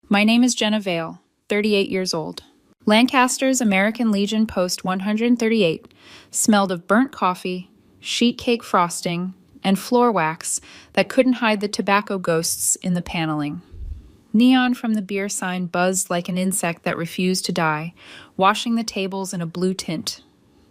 My name is Jenna Vale, 38 years old. Lancaster's American Legion Post 138 smelled of burnt coffee, sheet cake frosting, and floor wax that couldn't hide the tobacco ghosts in the paneling. Neon from the beer sign buzzed like an insect that refused to die, washing the tables in a blue tint.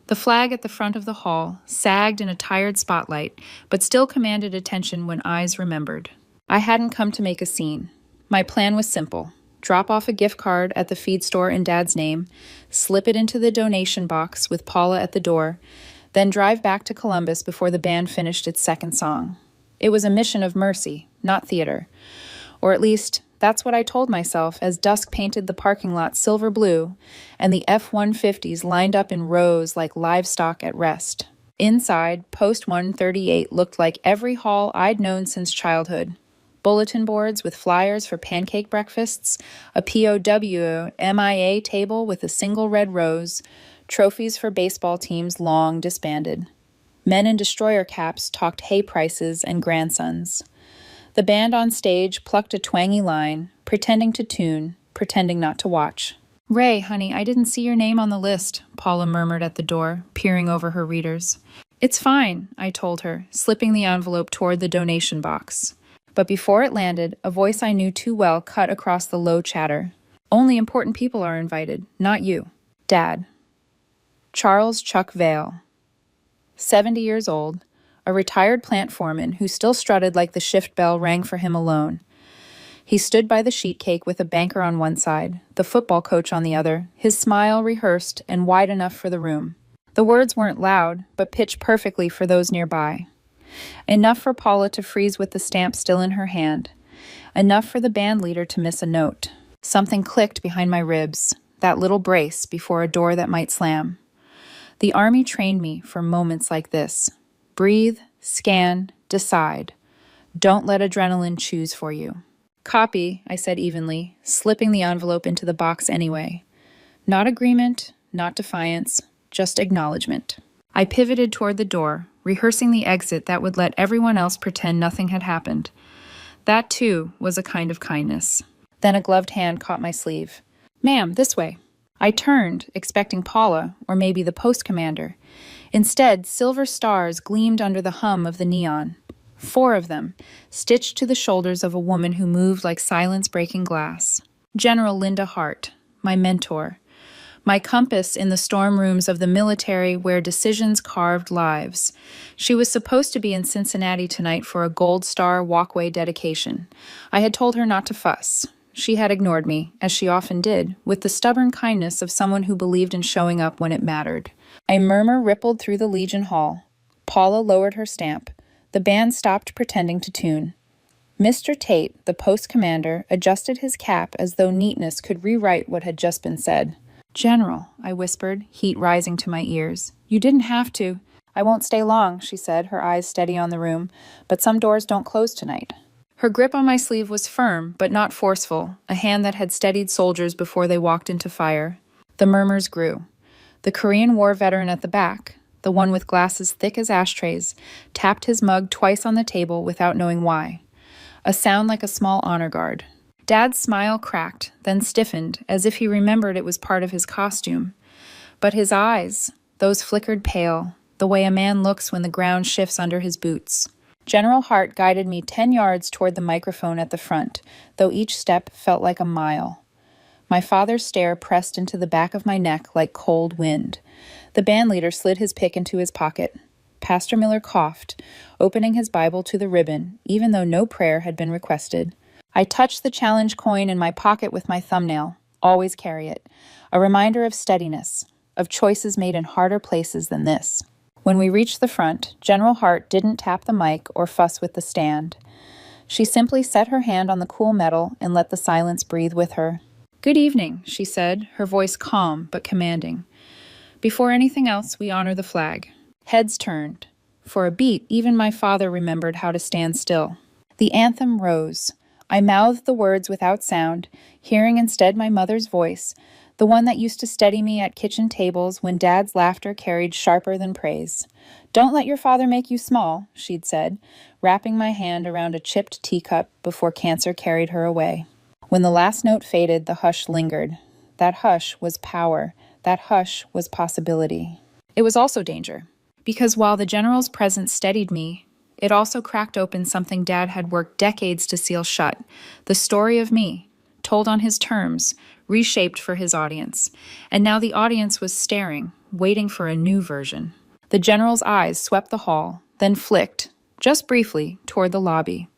The flag at the front of the hall sagged in a tired spotlight, but still commanded attention when eyes remembered. I hadn't come to make a scene. My plan was simple. Drop off a gift card at the feed store in Dad's name, slip it into the donation box with Paula at the door, then drive back to Columbus before the band finished its second song. It was a mission of mercy, not theater. Or at least, that's what I told myself as dusk painted the parking lot silver blue and the F-150s lined up in rows like livestock at rest. Inside, Post 138 looked like every hall I'd known since childhood. Bulletin boards with flyers for pancake breakfasts, a POW MIA table with a single red rose, trophies for baseball teams long disbanded. Men in destroyer caps talked hay prices and grandsons. The band on stage plucked a twangy line, pretending to tune, pretending not to watch. "Ray, honey, I didn't see your name on the list," Paula murmured at the door, peering over her readers. "It's fine," I told her, slipping the envelope toward the donation box. But before it landed, a voice I knew too well cut across the low chatter. "Only important people are invited, not you." Dad. Charles Chuck Vale. 70 years old, a retired plant foreman who still strutted like the shift bell rang for him alone. He stood by the sheet cake with a banker on one side, the football coach on the other, his smile rehearsed and wide enough for the room. The words weren't loud, but pitched perfectly for those nearby. Enough for Paula to freeze with the stamp still in her hand. Enough for the band leader to miss a note. Something clicked behind my ribs, that little brace before a door that might slam. The Army trained me for moments like this. Breathe, scan, decide. Don't let adrenaline choose for you. "Copy," I said evenly, slipping the envelope into the box anyway. Not agreement, not defiance, just acknowledgement. I pivoted toward the door, rehearsing the exit that would let everyone else pretend nothing had happened. That, too, was a kind of kindness. Then a gloved hand caught my sleeve. "Ma'am, this way." I turned, expecting Paula, or maybe the post commander. Instead, silver stars gleamed under the hum of the neon. 4 of them, stitched to the shoulders of a woman who moved like silence-breaking glass. General Linda Hart, my mentor. My compass in the storm rooms of the military where decisions carved lives. She was supposed to be in Cincinnati tonight for a Gold Star walkway dedication. I had told her not to fuss. She had ignored me, as she often did, with the stubborn kindness of someone who believed in showing up when it mattered. A murmur rippled through the Legion Hall. Paula lowered her stamp. The band stopped pretending to tune. Mr. Tate, the post commander, adjusted his cap as though neatness could rewrite what had just been said. "General," I whispered, heat rising to my ears. "You didn't have to." "I won't stay long," she said, her eyes steady on the room, "but some doors don't close tonight." Her grip on my sleeve was firm, but not forceful, a hand that had steadied soldiers before they walked into fire. The murmurs grew. The Korean War veteran at the back, the one with glasses thick as ashtrays, tapped his mug twice on the table without knowing why. A sound like a small honor guard. Dad's smile cracked, then stiffened, as if he remembered it was part of his costume. But his eyes, those flickered pale, the way a man looks when the ground shifts under his boots. General Hart guided me 10 yards toward the microphone at the front, though each step felt like a mile. My father's stare pressed into the back of my neck like cold wind. The bandleader slid his pick into his pocket. Pastor Miller coughed, opening his Bible to the ribbon, even though no prayer had been requested. I touched the challenge coin in my pocket with my thumbnail. Always carry it. A reminder of steadiness, of choices made in harder places than this. When we reached the front, General Hart didn't tap the mic or fuss with the stand. She simply set her hand on the cool metal and let the silence breathe with her. "Good evening," she said, her voice calm but commanding. "Before anything else, we honor the flag." Heads turned. For a beat, even my father remembered how to stand still. The anthem rose. I mouthed the words without sound, hearing instead my mother's voice, the one that used to steady me at kitchen tables when Dad's laughter carried sharper than praise. "Don't let your father make you small," she'd said, wrapping my hand around a chipped teacup before cancer carried her away. When the last note faded, the hush lingered. That hush was power. That hush was possibility. It was also danger, because while the general's presence steadied me, it also cracked open something Dad had worked decades to seal shut, the story of me, told on his terms, reshaped for his audience. And now the audience was staring, waiting for a new version. The general's eyes swept the hall, then flicked, just briefly, toward the lobby.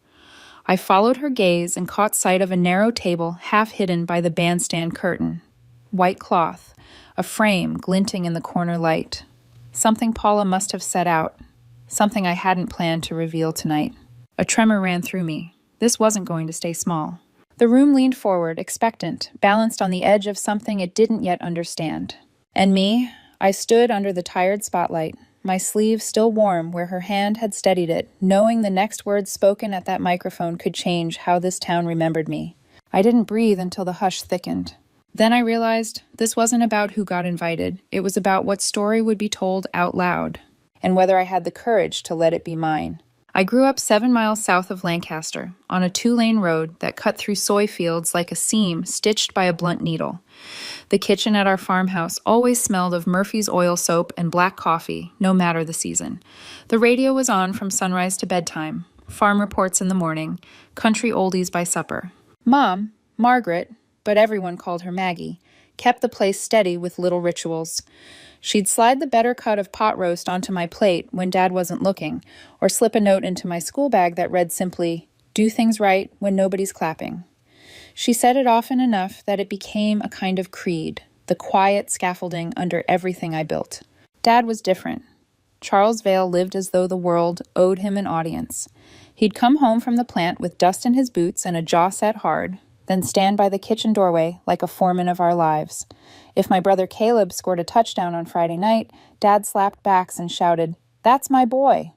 I followed her gaze and caught sight of a narrow table half hidden by the bandstand curtain. White cloth, a frame glinting in the corner light. Something Paula must have set out. Something I hadn't planned to reveal tonight. A tremor ran through me. This wasn't going to stay small. The room leaned forward, expectant, balanced on the edge of something it didn't yet understand. And me, I stood under the tired spotlight, my sleeve still warm where her hand had steadied it, knowing the next words spoken at that microphone could change how this town remembered me. I didn't breathe until the hush thickened. Then I realized this wasn't about who got invited. It was about what story would be told out loud, and whether I had the courage to let it be mine. I grew up 7 miles south of Lancaster, on a 2-lane road that cut through soy fields like a seam stitched by a blunt needle. The kitchen at our farmhouse always smelled of Murphy's oil soap and black coffee, no matter the season. The radio was on from sunrise to bedtime, farm reports in the morning, country oldies by supper. Mom, Margaret, but everyone called her Maggie, kept the place steady with little rituals. She'd slide the better cut of pot roast onto my plate when Dad wasn't looking, or slip a note into my school bag that read simply, "Do things right when nobody's clapping." She said it often enough that it became a kind of creed, the quiet scaffolding under everything I built. Dad was different. Charles Vale lived as though the world owed him an audience. He'd come home from the plant with dust in his boots and a jaw set hard, then stand by the kitchen doorway like a foreman of our lives. If my brother Caleb scored a touchdown on Friday night, Dad slapped backs and shouted, "That's my boy."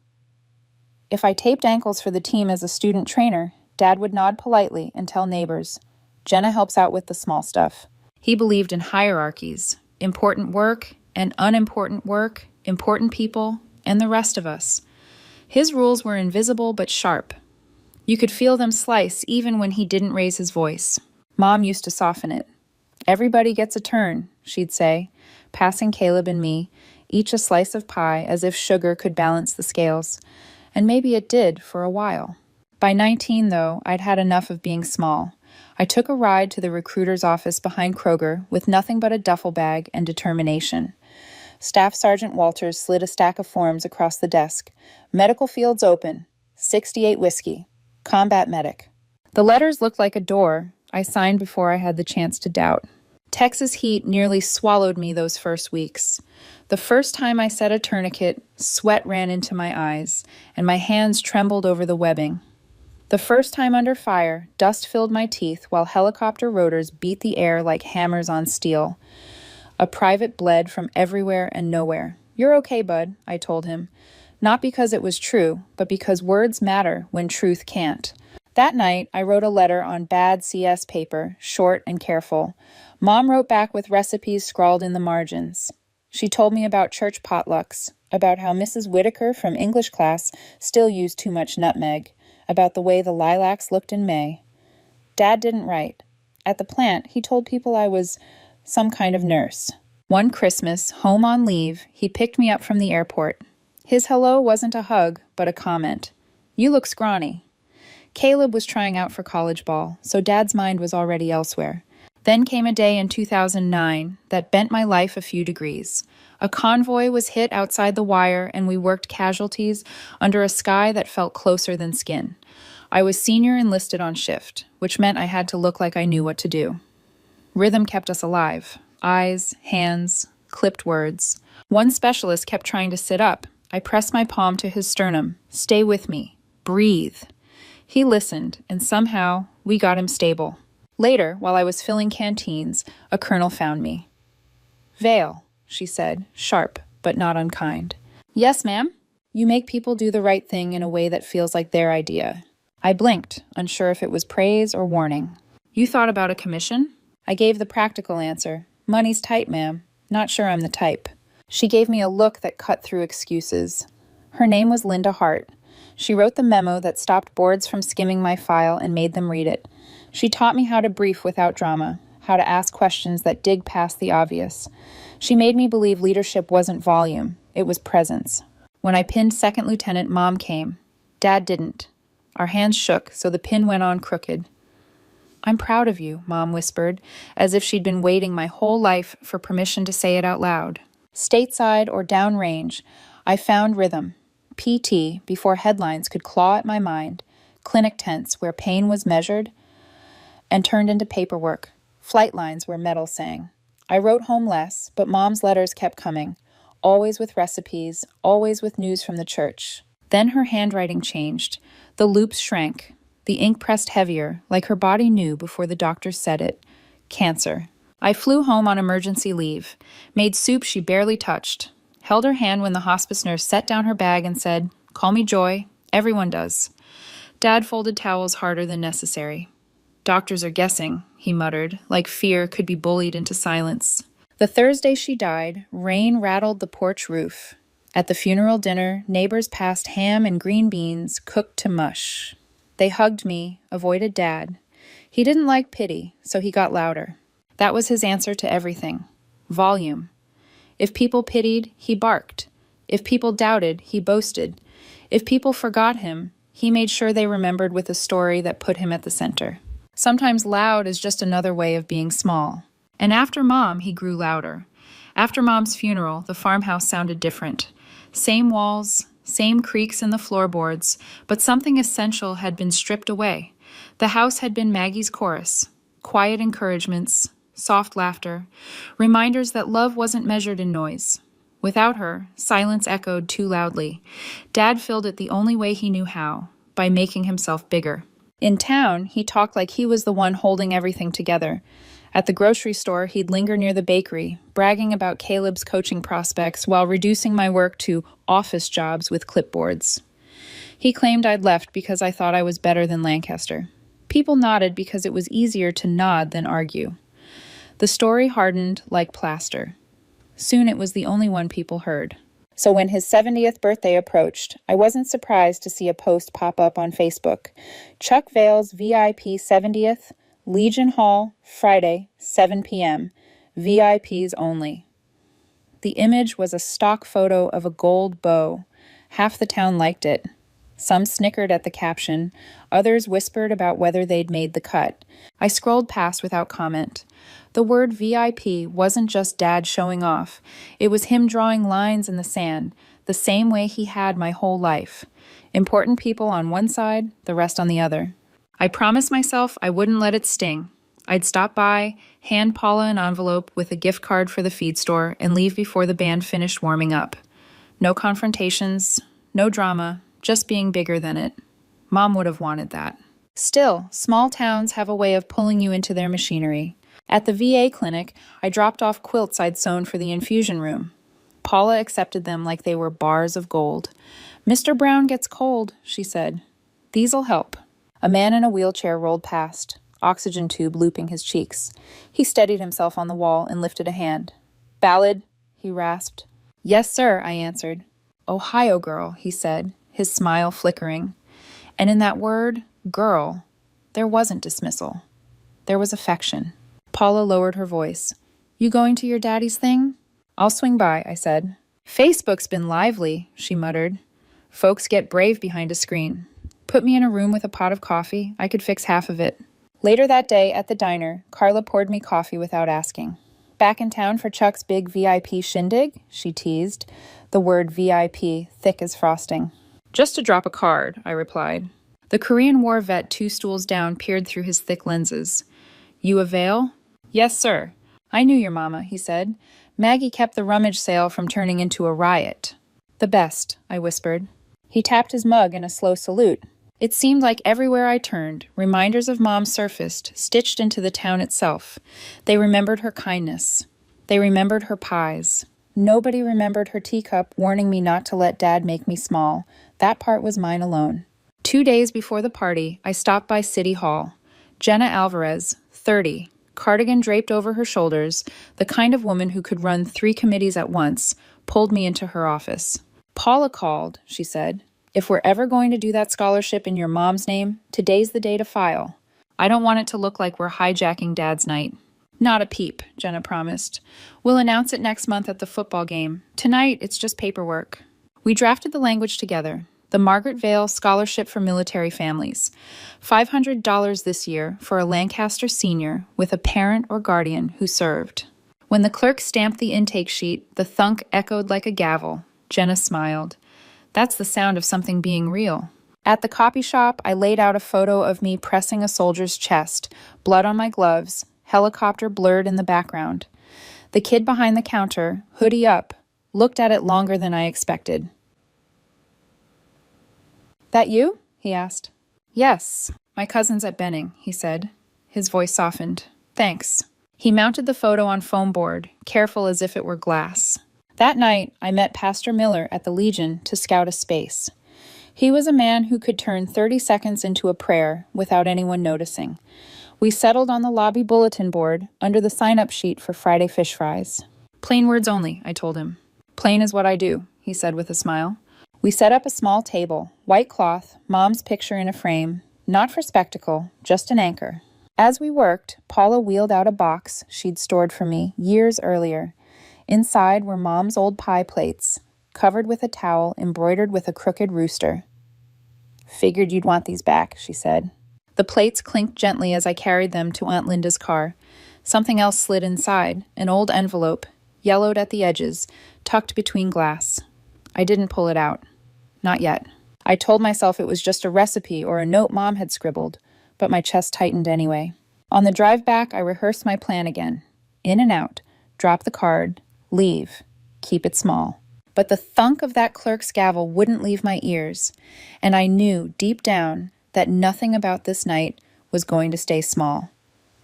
If I taped ankles for the team as a student trainer, Dad would nod politely and tell neighbors, "Jenna helps out with the small stuff." He believed in hierarchies, important work and unimportant work, important people, and the rest of us. His rules were invisible but sharp. You could feel them slice even when he didn't raise his voice. Mom used to soften it. "Everybody gets a turn," she'd say, passing Caleb and me, each a slice of pie as if sugar could balance the scales. And maybe it did for a while. By 19, though, I'd had enough of being small. I took a ride to the recruiter's office behind Kroger with nothing but a duffel bag and determination. Staff Sergeant Walters slid a stack of forms across the desk. "Medical fields open. 68 whiskey. Combat medic." The letters looked like a door. I signed before I had the chance to doubt. Texas heat nearly swallowed me those first weeks. The first time I set a tourniquet, sweat ran into my eyes, and my hands trembled over the webbing. The first time under fire, dust filled my teeth while helicopter rotors beat the air like hammers on steel. A private bled from everywhere and nowhere. "You're okay, bud," I told him. Not because it was true, but because words matter when truth can't. That night, I wrote a letter on bad CS paper, short and careful. Mom wrote back with recipes scrawled in the margins. She told me about church potlucks, about how Mrs. Whitaker from English class still used too much nutmeg, about the way the lilacs looked in May. Dad didn't write. At the plant, he told people I was some kind of nurse. One Christmas, home on leave, he picked me up from the airport. His hello wasn't a hug, but a comment. "You look scrawny." Caleb was trying out for college ball, so Dad's mind was already elsewhere. Then came a day in 2009 that bent my life a few degrees. A convoy was hit outside the wire, and we worked casualties under a sky that felt closer than skin. I was senior enlisted on shift, which meant I had to look like I knew what to do. Rhythm kept us alive. Eyes, hands, clipped words. One specialist kept trying to sit up. I pressed my palm to his sternum. "Stay with me. Breathe." He listened, and somehow we got him stable. Later, while I was filling canteens, a colonel found me. "Vale," she said, sharp but not unkind. "Yes, ma'am?" "You make people do the right thing in a way that feels like their idea." I blinked, unsure if it was praise or warning. "You thought about a commission?" I gave the practical answer. "Money's tight, ma'am. Not sure I'm the type." She gave me a look that cut through excuses. Her name was Linda Hart. She wrote the memo that stopped boards from skimming my file and made them read it. She taught me how to brief without drama, how to ask questions that dig past the obvious. She made me believe leadership wasn't volume, it was presence. When I pinned second lieutenant, Mom came. Dad didn't. Our hands shook, so the pin went on crooked. "I'm proud of you," Mom whispered, as if she'd been waiting my whole life for permission to say it out loud. Stateside or downrange, I found rhythm. PT, before headlines could claw at my mind. Clinic tents where pain was measured and turned into paperwork. Flight lines where metal sang. I wrote home less, but Mom's letters kept coming. Always with recipes, always with news from the church. Then her handwriting changed. The loops shrank. The ink pressed heavier, like her body knew before the doctors said it. Cancer. I flew home on emergency leave, made soup she barely touched, held her hand when the hospice nurse set down her bag and said, "Call me Joy. Everyone does." Dad folded towels harder than necessary. "Doctors are guessing," he muttered, like fear could be bullied into silence. The Thursday she died, rain rattled the porch roof. At the funeral dinner, neighbors passed ham and green beans cooked to mush. They hugged me, avoided Dad. He didn't like pity, so he got louder. That was his answer to everything. Volume. If people pitied, he barked. If people doubted, he boasted. If people forgot him, he made sure they remembered with a story that put him at the center. Sometimes loud is just another way of being small. And after Mom, he grew louder. After Mom's funeral, the farmhouse sounded different. Same walls, same creaks in the floorboards, but something essential had been stripped away. The house had been Maggie's chorus. Quiet encouragements, soft laughter, reminders that love wasn't measured in noise. Without her, silence echoed too loudly. Dad filled it the only way he knew how, by making himself bigger. In town, he talked like he was the one holding everything together. At the grocery store, he'd linger near the bakery, bragging about Caleb's coaching prospects while reducing my work to office jobs with clipboards. He claimed I'd left because I thought I was better than Lancaster. People nodded because it was easier to nod than argue. The story hardened like plaster. Soon it was the only one people heard. So when his 70th birthday approached, I wasn't surprised to see a post pop up on Facebook. Chuck Vale's VIP 70th, Legion Hall, Friday, 7 p.m. VIPs only. The image was a stock photo of a gold bow. Half the town liked it. Some snickered at the caption. Others whispered about whether they'd made the cut. I scrolled past without comment. The word VIP wasn't just Dad showing off. It was him drawing lines in the sand, the same way he had my whole life. Important people on one side, the rest on the other. I promised myself I wouldn't let it sting. I'd stop by, hand Paula an envelope with a gift card for the feed store, and leave before the band finished warming up. No confrontations, no drama, just being bigger than it. Mom would have wanted that. Still, small towns have a way of pulling you into their machinery. At the VA clinic, I dropped off quilts I'd sewn for the infusion room. Paula accepted them like they were bars of gold. "Mr. Brown gets cold," she said. "These'll help." A man in a wheelchair rolled past, oxygen tube looping his cheeks. He steadied himself on the wall and lifted a hand. "Ballad?" he rasped. "Yes, sir," I answered. "Ohio girl," he said, his smile flickering. And in that word, girl, there wasn't dismissal. There was affection. Paula lowered her voice. "You going to your daddy's thing?" "I'll swing by," I said. "Facebook's been lively," she muttered. "Folks get brave behind a screen. Put me in a room with a pot of coffee. I could fix half of it." Later that day at the diner, Carla poured me coffee without asking. "Back in town for Chuck's big VIP shindig?" she teased, the word VIP thick as frosting. "Just to drop a card," I replied. The Korean War vet 2 stools down peered through his thick lenses. "You avail?" "Yes, sir. I knew your mama," he said. "Maggie kept the rummage sale from turning into a riot." "The best," I whispered. He tapped his mug in a slow salute. It seemed like everywhere I turned, reminders of Mom surfaced, stitched into the town itself. They remembered her kindness. They remembered her pies. Nobody remembered her teacup warning me not to let Dad make me small. That part was mine alone. 2 days before the party, I stopped by City Hall. Jenna Alvarez, 30, cardigan draped over her shoulders, the kind of woman who could run 3 committees at once, pulled me into her office. "Paula called," she said. "If we're ever going to do that scholarship in your mom's name, today's the day to file." I don't want it to look like we're hijacking Dad's night. Not a peep, Jenna promised. We'll announce it next month at the football game. Tonight, it's just paperwork. We drafted the language together. The Margaret Vale Scholarship for Military Families. $500 this year for a Lancaster senior with a parent or guardian who served. When the clerk stamped the intake sheet, the thunk echoed like a gavel. Jenna smiled. That's the sound of something being real. At the copy shop, I laid out a photo of me pressing a soldier's chest, blood on my gloves, helicopter blurred in the background. The kid behind the counter, hoodie up, looked at it longer than I expected. That you? He asked. Yes. My cousin's at Benning, he said. His voice softened. Thanks. He mounted the photo on foam board, careful as if it were glass. That night, I met Pastor Miller at the Legion to scout a space. He was a man who could turn 30 seconds into a prayer without anyone noticing. We settled on the lobby bulletin board under the sign-up sheet for Friday fish fries. Plain words only, I told him. Plain is what I do, he said with a smile. We set up a small table, white cloth, Mom's picture in a frame, not for spectacle, just an anchor. As we worked, Paula wheeled out a box she'd stored for me years earlier. Inside were Mom's old pie plates, covered with a towel embroidered with a crooked rooster. Figured you'd want these back, she said. The plates clinked gently as I carried them to Aunt Linda's car. Something else slid inside, an old envelope, yellowed at the edges, tucked between glass. I didn't pull it out. Not yet. I told myself it was just a recipe or a note Mom had scribbled, but my chest tightened anyway. On the drive back, I rehearsed my plan again. In and out, drop the card, leave, keep it small. But the thunk of that clerk's gavel wouldn't leave my ears, and I knew deep down that nothing about this night was going to stay small.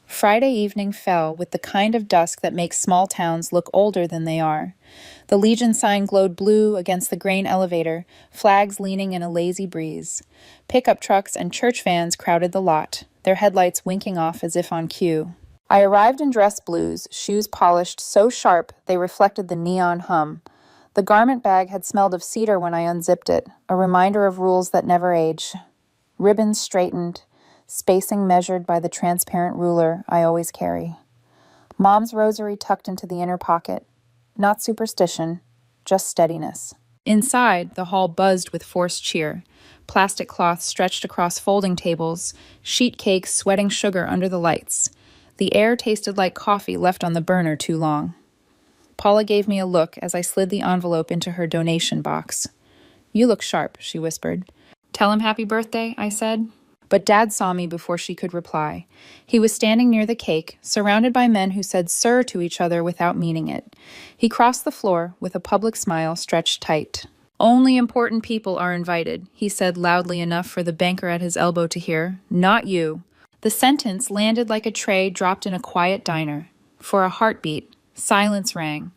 Friday evening fell with the kind of dusk that makes small towns look older than they are. The Legion sign glowed blue against the grain elevator, flags leaning in a lazy breeze. Pickup trucks and church vans crowded the lot, their headlights winking off as if on cue. I arrived in dress blues, shoes polished so sharp they reflected the neon hum. The garment bag had smelled of cedar when I unzipped it, a reminder of rules that never age. Ribbons straightened, spacing measured by the transparent ruler I always carry. Mom's rosary tucked into the inner pocket. Not superstition, just steadiness. Inside, the hall buzzed with forced cheer. Plastic cloths stretched across folding tables, sheet cakes sweating sugar under the lights. The air tasted like coffee left on the burner too long. Paula gave me a look as I slid the envelope into her donation box. You look sharp, she whispered. Tell him happy birthday, I said. But Dad saw me before she could reply. He was standing near the cake, surrounded by men who said sir to each other without meaning it. He crossed the floor with a public smile stretched tight. Only important people are invited, he said loudly enough for the banker at his elbow to hear. Not you. The sentence landed like a tray dropped in a quiet diner. For a heartbeat, silence rang.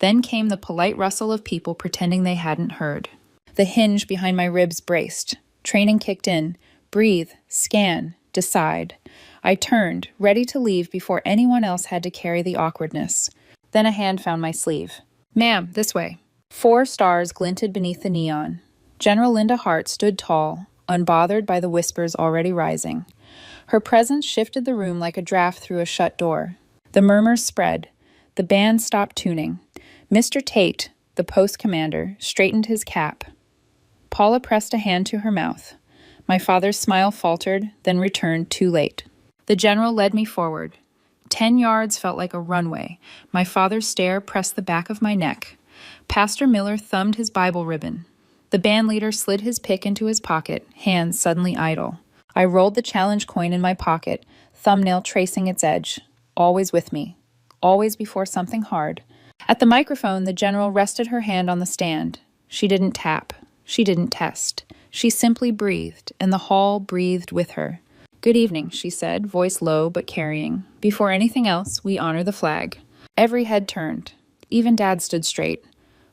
Then came the polite rustle of people pretending they hadn't heard. The hinge behind my ribs braced. Training kicked in. Breathe, scan, decide. I turned, ready to leave before anyone else had to carry the awkwardness. Then a hand found my sleeve. Ma'am, this way. 4 stars glinted beneath the neon. General Linda Hart stood tall, unbothered by the whispers already rising. Her presence shifted the room like a draft through a shut door. The murmurs spread. The band stopped tuning. Mr. Tate, the post commander, straightened his cap. Paula pressed a hand to her mouth. My father's smile faltered, then returned too late. The general led me forward. 10 yards felt like a runway. My father's stare pressed the back of my neck. Pastor Miller thumbed his Bible ribbon. The band leader slid his pick into his pocket, hands suddenly idle. I rolled the challenge coin in my pocket, thumbnail tracing its edge. Always with me. Always before something hard. At the microphone, the general rested her hand on the stand. She didn't tap. She didn't test. She simply breathed, and the hall breathed with her. Good evening, she said, voice low but carrying. Before anything else, we honor the flag. Every head turned. Even Dad stood straight.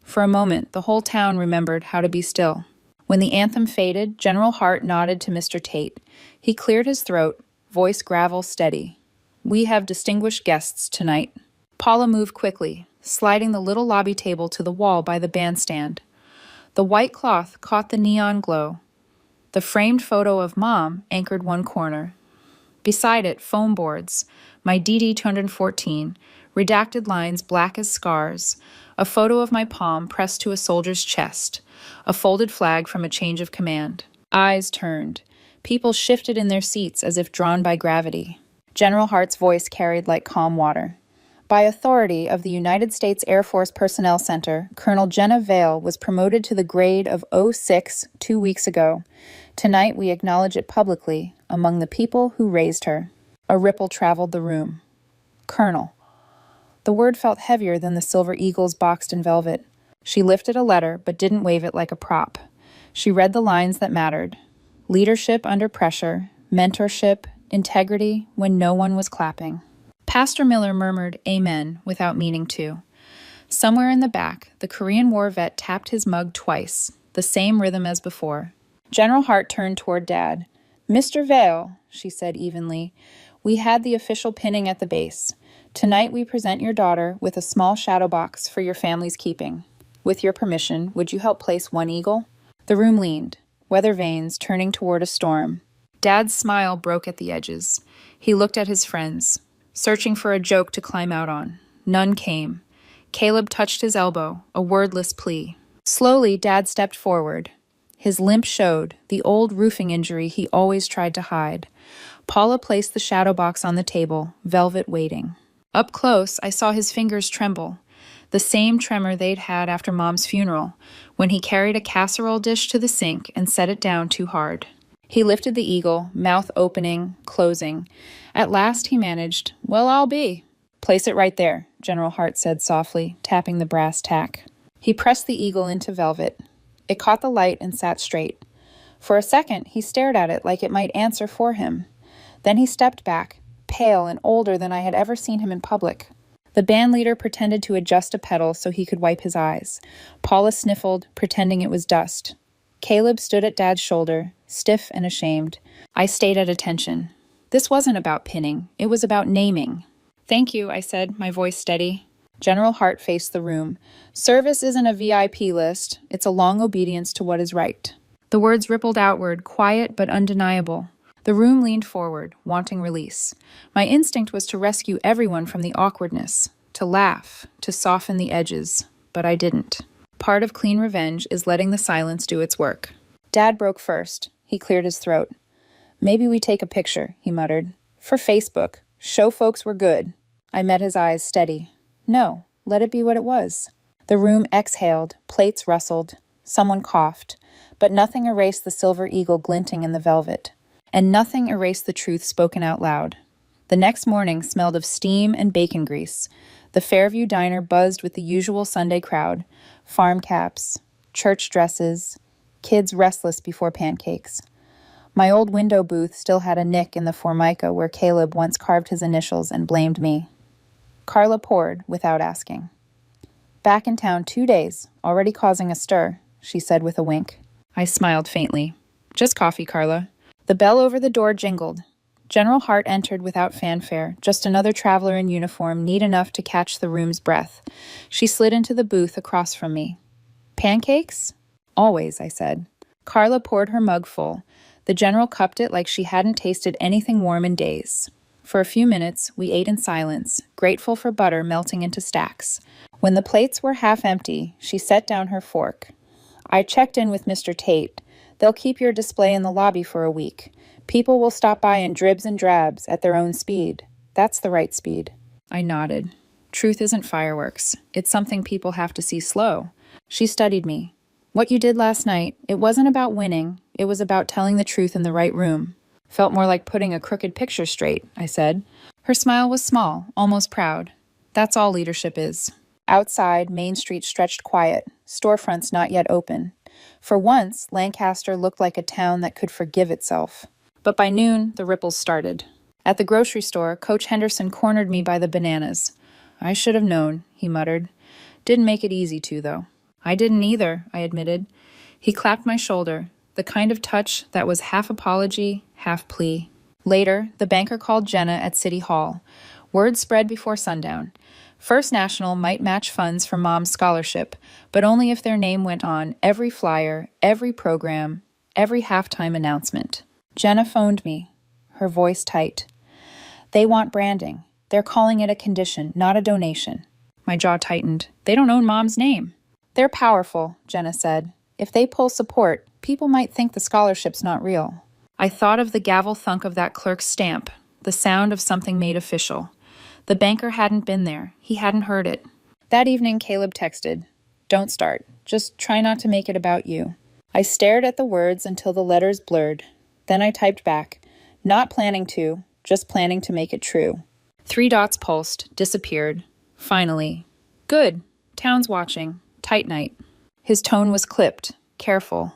For a moment, the whole town remembered how to be still. When the anthem faded, General Hart nodded to Mr. Tate. He cleared his throat, voice gravel steady. We have distinguished guests tonight. Paula moved quickly, sliding the little lobby table to the wall by the bandstand. The white cloth caught the neon glow. The framed photo of Mom anchored one corner. Beside it, foam boards, my DD-214, redacted lines black as scars, a photo of my palm pressed to a soldier's chest, a folded flag from a change of command. Eyes turned. People shifted in their seats as if drawn by gravity. General Hart's voice carried like calm water. By authority of the United States Air Force Personnel Center, Colonel Jenna Vale was promoted to the grade of 06 2 weeks ago. Tonight we acknowledge it publicly among the people who raised her. A ripple traveled the room. Colonel. The word felt heavier than the silver eagles boxed in velvet. She lifted a letter, but didn't wave it like a prop. She read the lines that mattered. Leadership under pressure, mentorship, integrity when no one was clapping. Pastor Miller murmured amen without meaning to. Somewhere in the back, the Korean War vet tapped his mug twice, the same rhythm as before. General Hart turned toward Dad. Mr. Vale, she said evenly, we had the official pinning at the base. Tonight we present your daughter with a small shadow box for your family's keeping. With your permission, would you help place one eagle? The room leaned, weather vanes turning toward a storm. Dad's smile broke at the edges. He looked at his friends, searching for a joke to climb out on. None came. Caleb touched his elbow, a wordless plea. Slowly, Dad stepped forward. His limp showed, the old roofing injury he always tried to hide. Paula placed the shadow box on the table, velvet waiting. Up close, I saw his fingers tremble, the same tremor they'd had after Mom's funeral, when he carried a casserole dish to the sink and set it down too hard. He lifted the eagle, mouth opening, closing. At last he managed, well, I'll be. Place it right there, General Hart said softly, tapping the brass tack. He pressed the eagle into velvet. It caught the light and sat straight. For a second, he stared at it like it might answer for him. Then he stepped back, pale and older than I had ever seen him in public. The band leader pretended to adjust a pedal so he could wipe his eyes. Paula sniffled, pretending it was dust. Caleb stood at Dad's shoulder, stiff and ashamed. I stayed at attention. This wasn't about pinning. It was about naming. Thank you, I said, my voice steady. General Hart faced the room. Service isn't a VIP list. It's a long obedience to what is right. The words rippled outward, quiet but undeniable. The room leaned forward, wanting release. My instinct was to rescue everyone from the awkwardness, to laugh, to soften the edges, but I didn't. Part of clean revenge is letting the silence do its work. Dad broke first. He cleared his throat. Maybe we take a picture, he muttered. For Facebook. Show folks we're good. I met his eyes steady. No, let it be what it was. The room exhaled, plates rustled. Someone coughed. But nothing erased the silver eagle glinting in the velvet. And nothing erased the truth spoken out loud. The next morning smelled of steam and bacon grease. The Fairview diner buzzed with the usual Sunday crowd. Farm caps, church dresses, kids restless before pancakes. My old window booth still had a nick in the formica where Caleb once carved his initials and blamed me. Carla poured without asking. Back in town 2 days, already causing a stir, she said with a wink. I smiled faintly. Just coffee, Carla. The bell over the door jingled. General Hart entered without fanfare, just another traveler in uniform, neat enough to catch the room's breath. She slid into the booth across from me. Pancakes? Always, I said. Carla poured her mug full. The general cupped it like she hadn't tasted anything warm in days. For a few minutes, we ate in silence, grateful for butter melting into stacks. When the plates were half empty, she set down her fork. I checked in with Mr. Tate. They'll keep your display in the lobby for a week. People will stop by in dribs and drabs at their own speed. That's the right speed. I nodded. Truth isn't fireworks. It's something people have to see slow. She studied me. What you did last night, it wasn't about winning. It was about telling the truth in the right room. Felt more like putting a crooked picture straight, I said. Her smile was small, almost proud. That's all leadership is. Outside, Main Street stretched quiet, storefronts not yet open. For once, Lancaster looked like a town that could forgive itself. But by noon, the ripples started. At the grocery store, Coach Henderson cornered me by the bananas. I should have known, he muttered. Didn't make it easy to, though. I didn't either, I admitted. He clapped my shoulder, the kind of touch that was half apology, half plea. Later, the banker called Jenna at City Hall. Word spread before sundown. First National might match funds for Mom's scholarship, but only if their name went on every flyer, every program, every halftime announcement. Jenna phoned me, her voice tight. They want branding. They're calling it a condition, not a donation. My jaw tightened. They don't own Mom's name. They're powerful, Jenna said. If they pull support, people might think the scholarship's not real. I thought of the gavel thunk of that clerk's stamp, the sound of something made official. The banker hadn't been there. He hadn't heard it. That evening, Caleb texted, "Don't start. Just try not to make it about you." I stared at the words until the letters blurred. Then I typed back, "Not planning to, just planning to make it true." 3 dots pulsed, disappeared. Finally, "Good. Town's watching. Tight night." His tone was clipped, careful,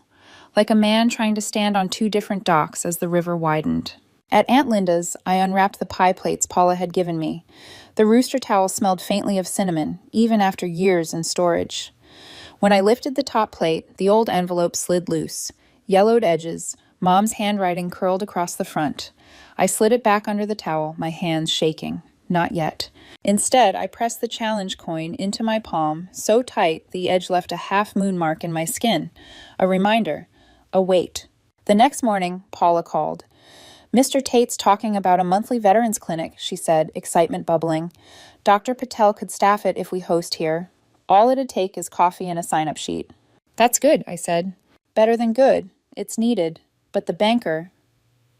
like a man trying to stand on 2 different docks as the river widened. At Aunt Linda's, I unwrapped the pie plates Paula had given me. The rooster towel smelled faintly of cinnamon, even after years in storage. When I lifted the top plate, the old envelope slid loose. Yellowed edges, Mom's handwriting curled across the front. I slid it back under the towel, my hands shaking. Not yet. Instead, I pressed the challenge coin into my palm so tight the edge left a half-moon mark in my skin. A reminder. A wait. The next morning, Paula called. "Mr. Tate's talking about a monthly veterans clinic," she said, excitement bubbling. "Dr. Patel could staff it if we host here. All it'd take is coffee and a sign-up sheet." "That's good," I said. "Better than good. It's needed. But the banker—"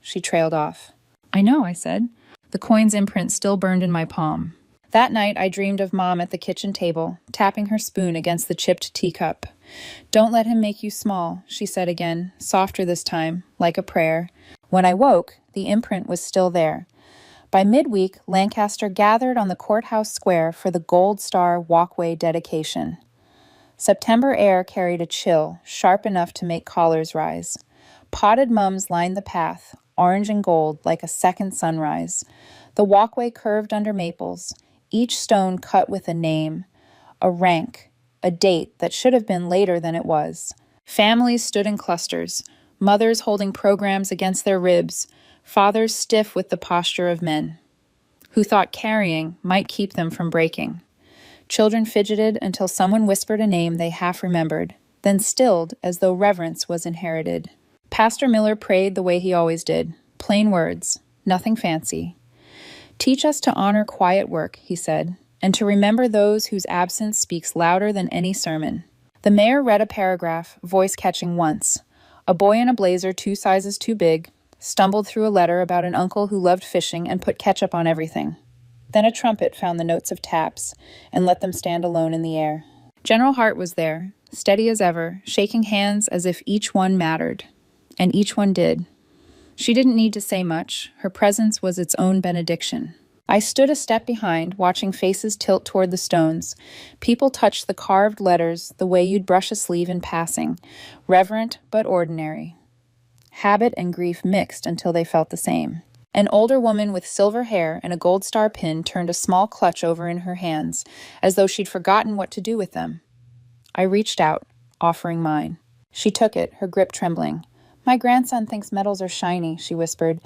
She trailed off. "I know," I said. The coin's imprint still burned in my palm. That night, I dreamed of Mom at the kitchen table, tapping her spoon against the chipped teacup. "Don't let him make you small," she said again, softer this time, like a prayer. When I woke, the imprint was still there. By midweek, Lancaster gathered on the courthouse square for the Gold Star Walkway dedication. September air carried a chill, sharp enough to make collars rise. Potted mums lined the path, orange and gold like a second sunrise. The walkway curved under maples, each stone cut with a name, a rank, a date that should have been later than it was. Families stood in clusters, mothers holding programs against their ribs, fathers stiff with the posture of men, who thought carrying might keep them from breaking. Children fidgeted until someone whispered a name they half remembered, then stilled as though reverence was inherited. Pastor Miller prayed the way he always did, plain words, nothing fancy. "Teach us to honor quiet work," he said, "and to remember those whose absence speaks louder than any sermon." The mayor read a paragraph, voice catching once. A boy in a blazer 2 sizes too big stumbled through a letter about an uncle who loved fishing and put ketchup on everything. Then a trumpet found the notes of taps and let them stand alone in the air. General Hart was there, steady as ever, shaking hands as if each one mattered. And each one did. She didn't need to say much. Her presence was its own benediction. I stood a step behind, watching faces tilt toward the stones. People touched the carved letters the way you'd brush a sleeve in passing, reverent but ordinary. Habit and grief mixed until they felt the same. An older woman with silver hair and a gold star pin turned a small clutch over in her hands, as though she'd forgotten what to do with them. I reached out, offering mine. She took it, her grip trembling. "My grandson thinks medals are shiny," she whispered.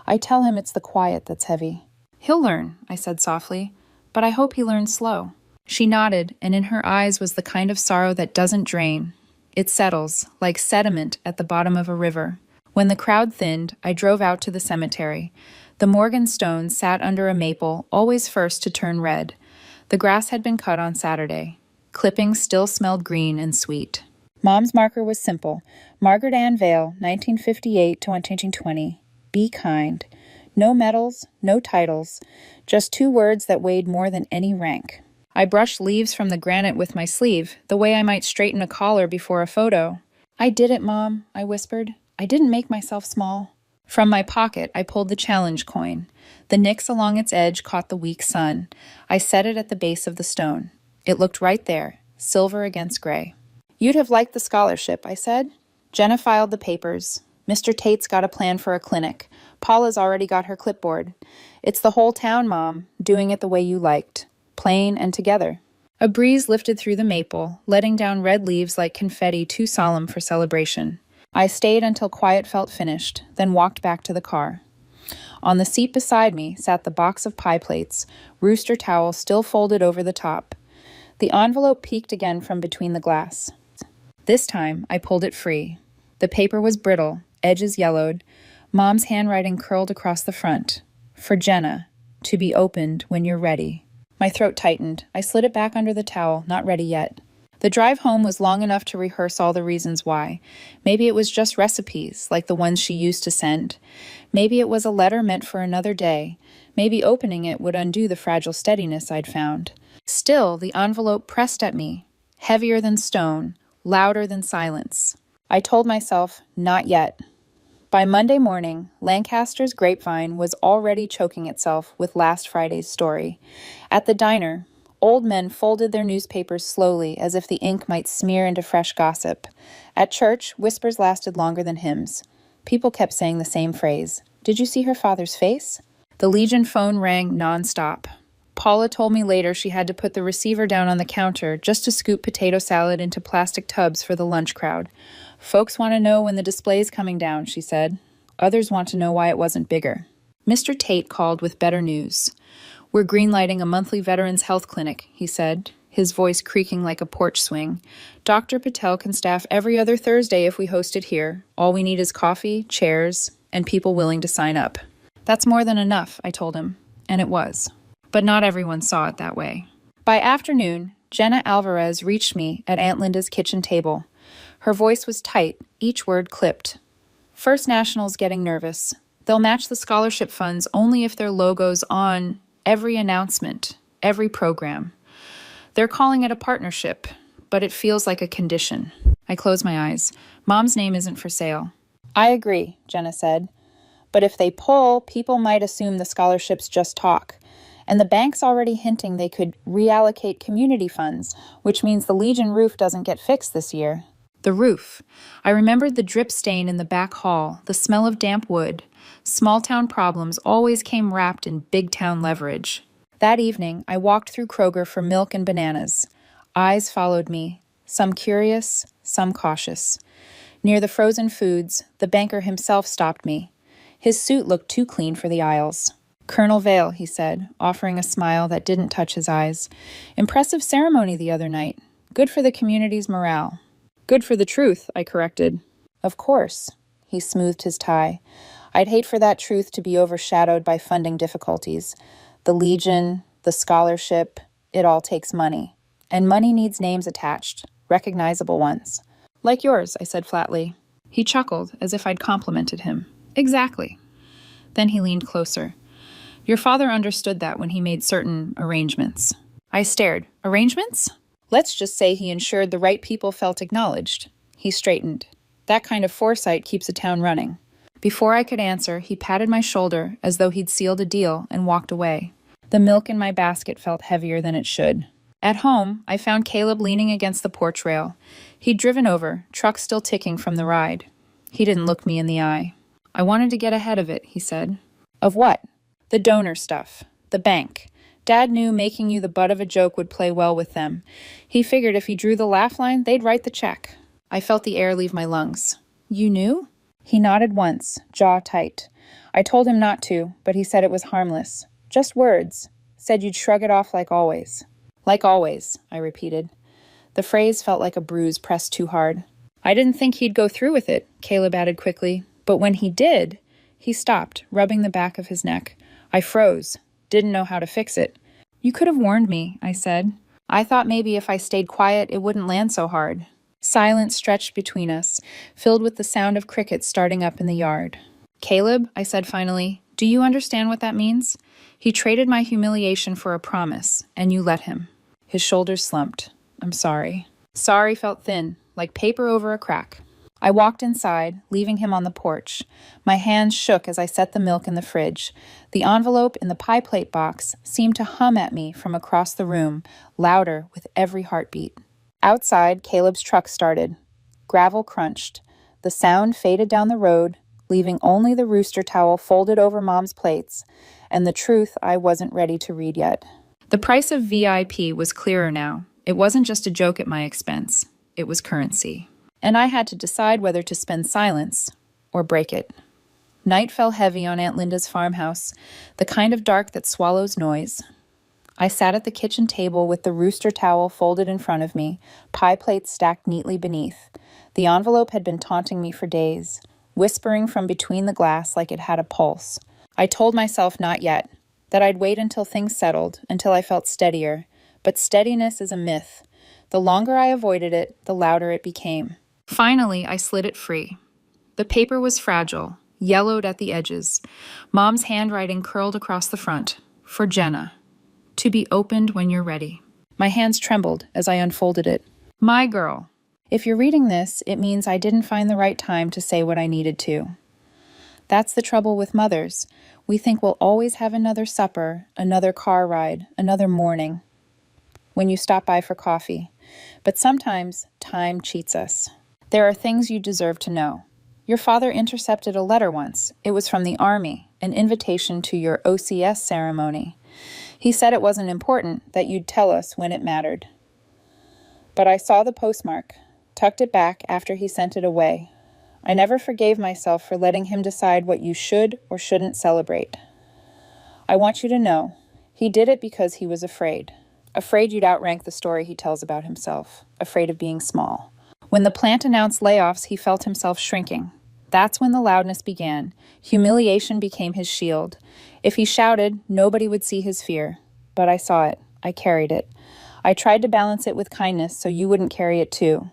"I tell him it's the quiet that's heavy." "He'll learn," I said softly, "but I hope he learns slow." She nodded, and in her eyes was the kind of sorrow that doesn't drain. It settles, like sediment at the bottom of a river. When the crowd thinned, I drove out to the cemetery. The Morgan stones sat under a maple, always first to turn red. The grass had been cut on Saturday. Clippings still smelled green and sweet. Mom's marker was simple. Margaret Ann Vale, 1958 to 1920. Be kind. No medals, no titles, just 2 words that weighed more than any rank. I brushed leaves from the granite with my sleeve, the way I might straighten a collar before a photo. "I did it, Mom," I whispered. "I didn't make myself small." From my pocket, I pulled the challenge coin. The nicks along its edge caught the weak sun. I set it at the base of the stone. It looked right there, silver against gray. "You'd have liked the scholarship," I said. Jenna filed the papers. "Mr. Tate's got a plan for a clinic. Paula's already got her clipboard. It's the whole town, Mom, doing it the way you liked. Plain and together." A breeze lifted through the maple, letting down red leaves like confetti too solemn for celebration. I stayed until quiet felt finished, then walked back to the car. On the seat beside me sat the box of pie plates, rooster towel still folded over the top. The envelope peeked again from between the glass. This time, I pulled it free. The paper was brittle, edges yellowed. Mom's handwriting curled across the front. For Jenna, to be opened when you're ready. My throat tightened. I slid it back under the towel, not ready yet. The drive home was long enough to rehearse all the reasons why. Maybe it was just recipes, like the ones she used to send. Maybe it was a letter meant for another day. Maybe opening it would undo the fragile steadiness I'd found. Still, the envelope pressed at me, heavier than stone, louder than silence. I told myself, not yet. By Monday morning, Lancaster's grapevine was already choking itself with last Friday's story. At the diner, old men folded their newspapers slowly as if the ink might smear into fresh gossip. At church, whispers lasted longer than hymns. People kept saying the same phrase. Did you see her father's face? The Legion phone rang nonstop. Paula told me later she had to put the receiver down on the counter just to scoop potato salad into plastic tubs for the lunch crowd. Folks want to know when the display's coming down, she said. Others want to know why it wasn't bigger. Mr. Tate called with better news. We're greenlighting a monthly veterans health clinic, he said, his voice creaking like a porch swing. Dr. Patel can staff every other Thursday if we host it here. All we need is coffee, chairs, and people willing to sign up. That's more than enough, I told him, and it was. But not everyone saw it that way. By afternoon, Jenna Alvarez reached me at Aunt Linda's kitchen table. Her voice was tight, each word clipped. First National's getting nervous. They'll match the scholarship funds only if their logo's on every announcement, every program. They're calling it a partnership, but it feels like a condition. I closed my eyes. Mom's name isn't for sale. I agree, Jenna said. But if they pull, people might assume the scholarship's just talk. And the bank's already hinting they could reallocate community funds, which means the Legion roof doesn't get fixed this year. The roof. I remembered the drip stain in the back hall, the smell of damp wood. Small-town problems always came wrapped in big-town leverage. That evening, I walked through Kroger for milk and bananas. Eyes followed me, some curious, some cautious. Near the frozen foods, the banker himself stopped me. His suit looked too clean for the aisles. Colonel Vale, he said, offering a smile that didn't touch his eyes. Impressive ceremony the other night. Good for the community's morale. Good for the truth, I corrected. Of course. He smoothed his tie. I'd hate for that truth to be overshadowed by funding difficulties. The Legion, the scholarship, it all takes money. And money needs names attached, recognizable ones. Like yours, I said flatly. He chuckled, as if I'd complimented him. Exactly. Then he leaned closer. Your father understood that when he made certain arrangements. I stared. Arrangements? Let's just say he ensured the right people felt acknowledged. He straightened. That kind of foresight keeps a town running. Before I could answer, he patted my shoulder as though he'd sealed a deal and walked away. The milk in my basket felt heavier than it should. At home, I found Caleb leaning against the porch rail. He'd driven over, truck still ticking from the ride. He didn't look me in the eye. I wanted to get ahead of it, he said. Of what? The donor stuff. The bank. Dad knew making you the butt of a joke would play well with them. He figured if he drew the laugh line, they'd write the check. I felt the air leave my lungs. You knew? He nodded once, jaw tight. I told him not to, but he said it was harmless. Just words. Said you'd shrug it off like always. Like always, I repeated. The phrase felt like a bruise pressed too hard. I didn't think he'd go through with it, Caleb added quickly. But when he did, he stopped, rubbing the back of his neck. I froze. Didn't know how to fix it. You could have warned me, I said. I thought maybe if I stayed quiet, it wouldn't land so hard. Silence stretched between us, filled with the sound of crickets starting up in the yard. Caleb, I said finally, do you understand what that means? He traded my humiliation for a promise, and you let him. His shoulders slumped. I'm sorry. Sorry felt thin, like paper over a crack. I walked inside, leaving him on the porch. My hands shook as I set the milk in the fridge. The envelope in the pie plate box seemed to hum at me from across the room, louder with every heartbeat. Outside, Caleb's truck started. Gravel crunched. The sound faded down the road, leaving only the rooster towel folded over Mom's plates, and the truth I wasn't ready to read yet. The price of VIP was clearer now. It wasn't just a joke at my expense. It was currency. And I had to decide whether to spend silence or break it. Night fell heavy on Aunt Linda's farmhouse, the kind of dark that swallows noise. I sat at the kitchen table with the rooster towel folded in front of me, pie plates stacked neatly beneath. The envelope had been taunting me for days, whispering from between the glass like it had a pulse. I told myself not yet. that I'd wait until things settled, until I felt steadier. But steadiness is a myth. The longer I avoided it, the louder it became. Finally, I slid it free. The paper was fragile, yellowed at the edges. Mom's handwriting curled across the front. For Jenna. To be opened when you're ready. My hands trembled as I unfolded it. My girl. If you're reading this, it means I didn't find the right time to say what I needed to. That's the trouble with mothers. We think we'll always have another supper, another car ride, another morning. When you stop by for coffee. But sometimes time cheats us. There are things you deserve to know. Your father intercepted a letter once. It was from the Army, an invitation to your OCS ceremony. He said it wasn't important, that you'd tell us when it mattered. But I saw the postmark, tucked it back after he sent it away. I never forgave myself for letting him decide what you should or shouldn't celebrate. I want you to know, he did it because he was afraid. Afraid you'd outrank the story he tells about himself. Afraid of being small. When the plant announced layoffs, he felt himself shrinking. That's when the loudness began. Humiliation became his shield. If he shouted, nobody would see his fear. But I saw it. I carried it. I tried to balance it with kindness so you wouldn't carry it too.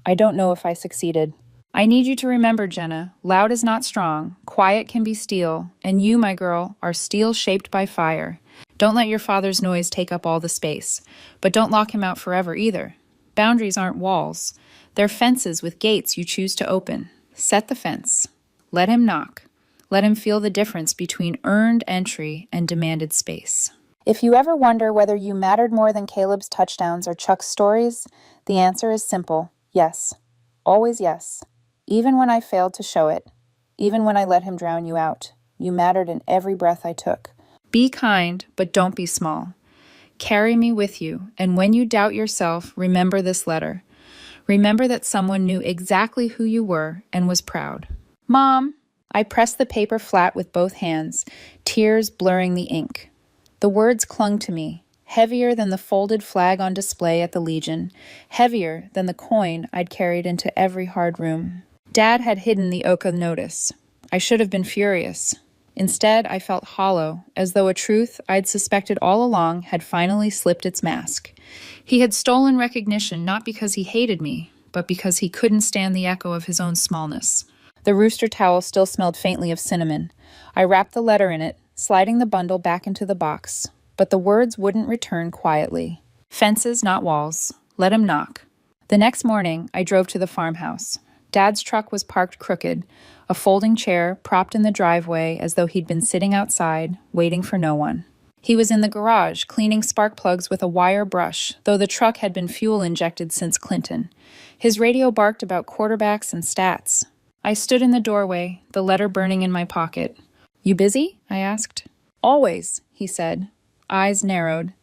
I don't know if I succeeded. I need you to remember, Jenna, loud is not strong, quiet can be steel, and you, my girl, are steel shaped by fire. Don't let your father's noise take up all the space, but don't lock him out forever either. Boundaries aren't walls. They're fences with gates you choose to open. Set the fence. Let him knock. Let him feel the difference between earned entry and demanded space. If you ever wonder whether you mattered more than Caleb's touchdowns or Chuck's stories, the answer is simple, yes. Always yes. Even when I failed to show it, even when I let him drown you out, you mattered in every breath I took. Be kind, but don't be small. Carry me with you, and when you doubt yourself, remember this letter. Remember that someone knew exactly who you were and was proud. Mom! I pressed the paper flat with both hands, tears blurring the ink. The words clung to me, heavier than the folded flag on display at the Legion, heavier than the coin I'd carried into every hard room. Dad had hidden the Oka notice. I should have been furious. Instead, I felt hollow, as though a truth I'd suspected all along had finally slipped its mask. He had stolen recognition not because he hated me, but because he couldn't stand the echo of his own smallness. The rooster towel still smelled faintly of cinnamon. I wrapped the letter in it, sliding the bundle back into the box. But the words wouldn't return quietly. Fences, not walls. Let him knock. The next morning, I drove to the farmhouse. Dad's truck was parked crooked, a folding chair propped in the driveway as though he'd been sitting outside, waiting for no one. He was in the garage, cleaning spark plugs with a wire brush, though the truck had been fuel injected since Clinton. His radio barked about quarterbacks and stats. I stood in the doorway, the letter burning in my pocket. You busy? I asked. Always, he said. Eyes narrowed.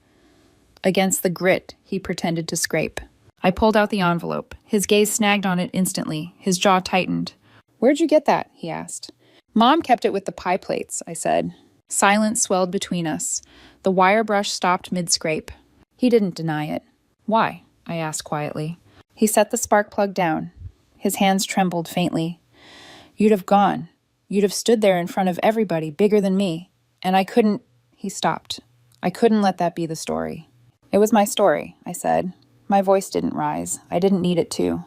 Against the grit he pretended to scrape. I pulled out the envelope. His gaze snagged on it instantly. His jaw tightened. Where'd you get that? He asked. Mom kept it with the pie plates, I said. Silence swelled between us. The wire brush stopped mid-scrape. He didn't deny it. Why? I asked quietly. He set the spark plug down. His hands trembled faintly. You'd have gone. You'd have stood there in front of everybody, bigger than me. And I couldn't... He stopped. I couldn't let that be the story. It was my story, I said. My voice didn't rise. I didn't need it to.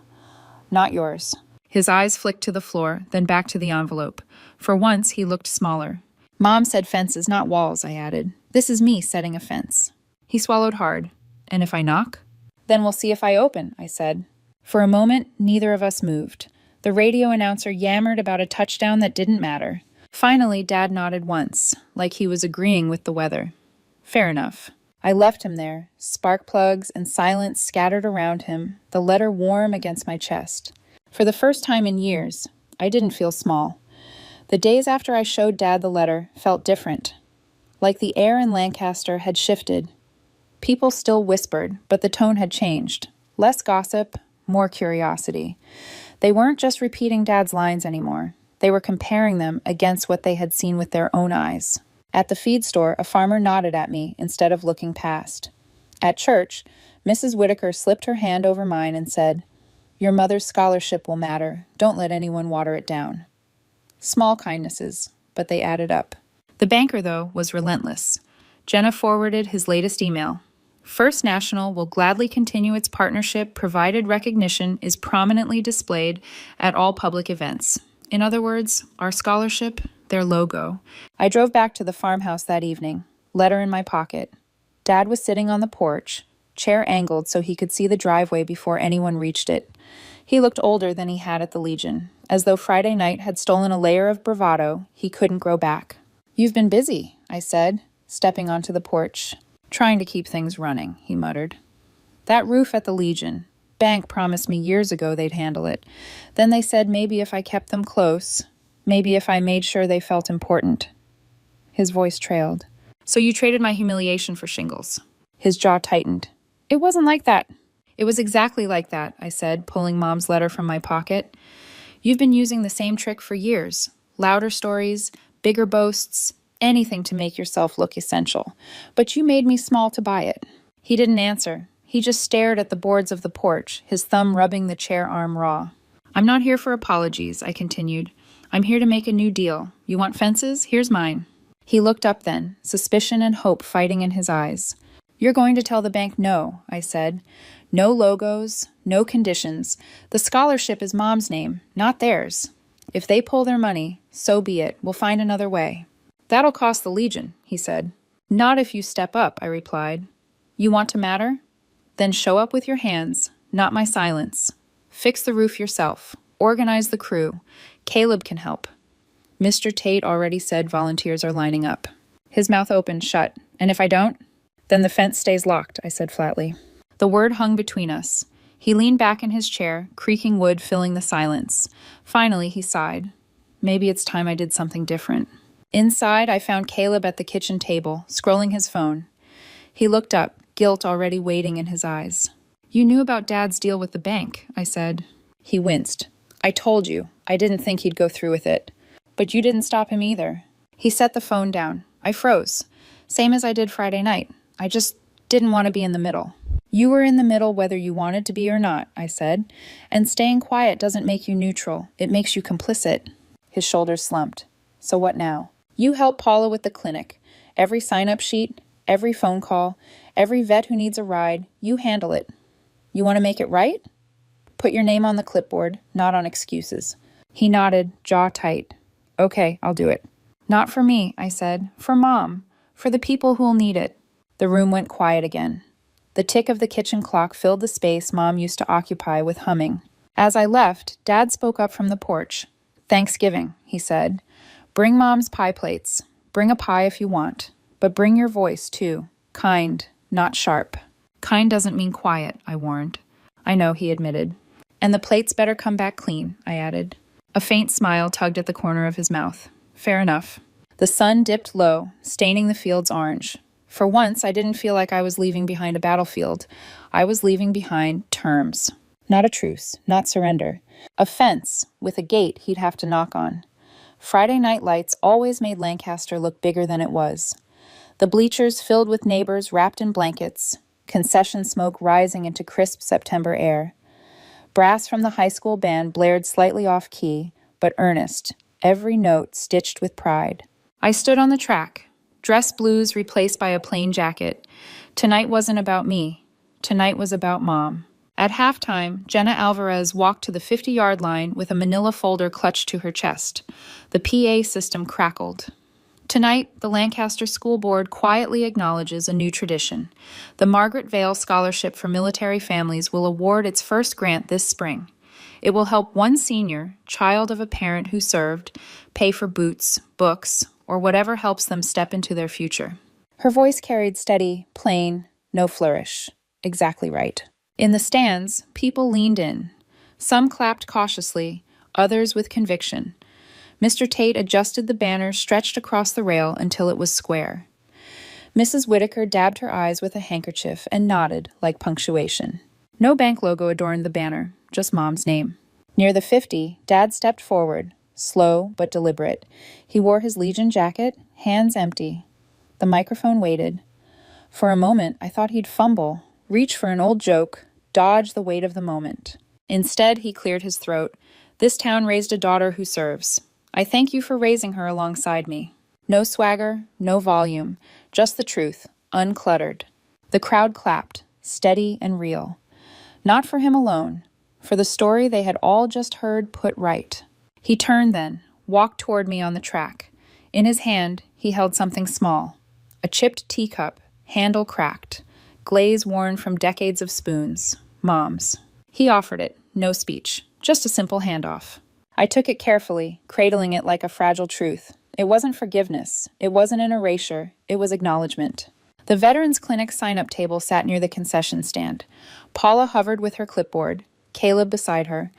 Not yours. His eyes flicked to the floor, then back to the envelope. For once, he looked smaller. Mom said fences, not walls, I added. This is me setting a fence. He swallowed hard. And if I knock? Then we'll see if I open, I said. For a moment, neither of us moved. The radio announcer yammered about a touchdown that didn't matter. Finally, Dad nodded once, like he was agreeing with the weather. Fair enough. I left him there, spark plugs and silence scattered around him, the letter warm against my chest. For the first time in years, I didn't feel small. The days after I showed Dad the letter felt different. Like the air in Lancaster had shifted. People still whispered, but the tone had changed. Less gossip, more curiosity. They weren't just repeating Dad's lines anymore. They were comparing them against what they had seen with their own eyes. At the feed store, a farmer nodded at me instead of looking past. At church, Mrs. Whitaker slipped her hand over mine and said, Your mother's scholarship will matter. Don't let anyone water it down. Small kindnesses, but they added up. The banker, though, was relentless. Jenna forwarded his latest email. First National will gladly continue its partnership provided recognition is prominently displayed at all public events. In other words, our scholarship, their logo. I drove back to the farmhouse that evening, letter in my pocket. Dad was sitting on the porch, chair angled so he could see the driveway before anyone reached it. He looked older than he had at the Legion, as though Friday night had stolen a layer of bravado he couldn't grow back. "You've been busy," I said, stepping onto the porch. "Trying to keep things running," he muttered. "That roof at the Legion. Bank promised me years ago they'd handle it. Then they said maybe if I kept them close, maybe if I made sure they felt important." His voice trailed. "So you traded my humiliation for shingles." His jaw tightened. "It wasn't like that." "It was exactly like that," I said, pulling Mom's letter from my pocket. "You've been using the same trick for years. Louder stories, bigger boasts, anything to make yourself look essential. But you made me small to buy it." He didn't answer. He just stared at the boards of the porch, his thumb rubbing the chair arm raw. "I'm not here for apologies," I continued. "I'm here to make a new deal. You want fences? Here's mine." He looked up then, suspicion and hope fighting in his eyes. "You're going to tell the bank no," I said. "No logos, no conditions. The scholarship is Mom's name, not theirs. If they pull their money, so be it. We'll find another way." "That'll cost the Legion," he said. "Not if you step up," I replied. "You want to matter? Then show up with your hands, not my silence. Fix the roof yourself. Organize the crew. Caleb can help." Mr. Tate already said volunteers are lining up. His mouth opened shut. "And if I don't?" "Then the fence stays locked," I said flatly. The word hung between us. He leaned back in his chair, creaking wood filling the silence. Finally, he sighed. "Maybe it's time I did something different." Inside, I found Caleb at the kitchen table, scrolling his phone. He looked up, guilt already waiting in his eyes. "You knew about Dad's deal with the bank," I said. He winced. "I told you. I didn't think he'd go through with it. But you didn't stop him either." He set the phone down. I froze. Same as I did Friday night. I just didn't want to be in the middle. "You were in the middle whether you wanted to be or not," I said. "And staying quiet doesn't make you neutral. It makes you complicit." His shoulders slumped. "So what now?" "You help Paula with the clinic. Every sign-up sheet, every phone call, every vet who needs a ride, you handle it. You want to make it right? Put your name on the clipboard, not on excuses." He nodded, jaw tight. "Okay, I'll do it." "Not for me," I said. "For Mom. For the people who'll need it." The room went quiet again. The tick of the kitchen clock filled the space Mom used to occupy with humming. As I left, Dad spoke up from the porch. "Thanksgiving," he said. "Bring Mom's pie plates. Bring a pie if you want. But bring your voice, too. Kind, not sharp." "Kind doesn't mean quiet," I warned. "I know," he admitted. "And the plates better come back clean," I added. A faint smile tugged at the corner of his mouth. "Fair enough." The sun dipped low, staining the fields orange. For once, I didn't feel like I was leaving behind a battlefield. I was leaving behind terms. Not a truce, not surrender. A fence, with a gate he'd have to knock on. Friday night lights always made Lancaster look bigger than it was. The bleachers filled with neighbors wrapped in blankets, concession smoke rising into crisp September air. Brass from the high school band blared slightly off-key, but earnest, every note stitched with pride. I stood on the track, dress blues replaced by a plain jacket. Tonight wasn't about me. Tonight was about Mom. At halftime, Jenna Alvarez walked to the 50-yard line with a manila folder clutched to her chest. The PA system crackled. Tonight, the Lancaster School Board quietly acknowledges a new tradition. The Margaret Vail Scholarship for Military Families will award its first grant this spring. It will help one senior, child of a parent who served, pay for boots, books, or whatever helps them step into their future. Her voice carried steady, plain, no flourish. Exactly right. In the stands, people leaned in. Some clapped cautiously, others with conviction. Mr. Tate adjusted the banner stretched across the rail until it was square. Mrs. Whitaker dabbed her eyes with a handkerchief and nodded like punctuation. No bank logo adorned the banner, just Mom's name. Near the 50, Dad stepped forward, slow but deliberate. He wore his Legion jacket, hands empty. The microphone waited. For a moment, I thought he'd fumble, reach for an old joke, dodge the weight of the moment. Instead, he cleared his throat. "This town raised a daughter who serves. I thank you for raising her alongside me." No swagger, no volume, Just the truth, uncluttered. The crowd clapped, steady and real. Not for him alone, for the story they had all just heard put right. He turned then, walked toward me on the track. In his hand, he held something small. A chipped teacup, handle cracked, glaze worn from decades of spoons, Mom's. He offered it, no speech, just a simple handoff. I took it carefully, cradling it like a fragile truth. It wasn't forgiveness. It wasn't an erasure. It was acknowledgement. The Veterans Clinic sign-up table sat near the concession stand. Paula hovered with her clipboard, Caleb beside her.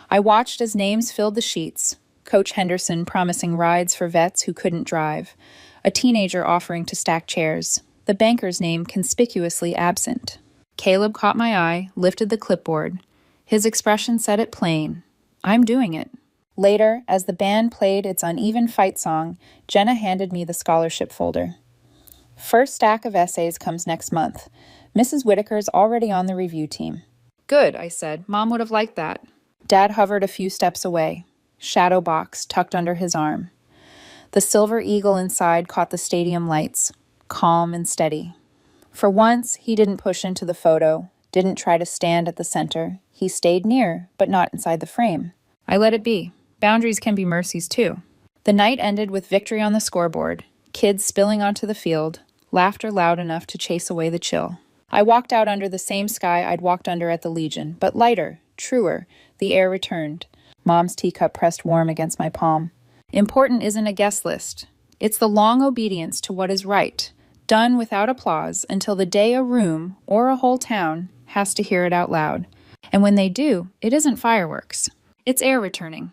I watched as names filled the sheets. Coach Henderson promising rides for vets who couldn't drive. A teenager offering to stack chairs. The banker's name conspicuously absent. Caleb caught my eye, lifted the clipboard. His expression said it plain. I'm doing it. Later, as the band played its uneven fight song, Jenna handed me the scholarship folder. First stack of essays comes next month. Mrs. Whitaker's already on the review team. Good, I said. Mom would have liked that. Dad hovered a few steps away. Shadow box tucked under his arm. The silver eagle inside caught the stadium lights, calm and steady. For once, he didn't push into the photo, didn't try to stand at the center. He stayed near, but not inside the frame. I let it be. Boundaries can be mercies, too. The night ended with victory on the scoreboard, kids spilling onto the field, laughter loud enough to chase away the chill. I walked out under the same sky I'd walked under at the Legion, but lighter, truer. The air returned. Mom's teacup pressed warm against my palm. Important isn't a guest list. It's the long obedience to what is right, done without applause until the day a room, or a whole town, has to hear it out loud. And when they do, it isn't fireworks. It's air returning.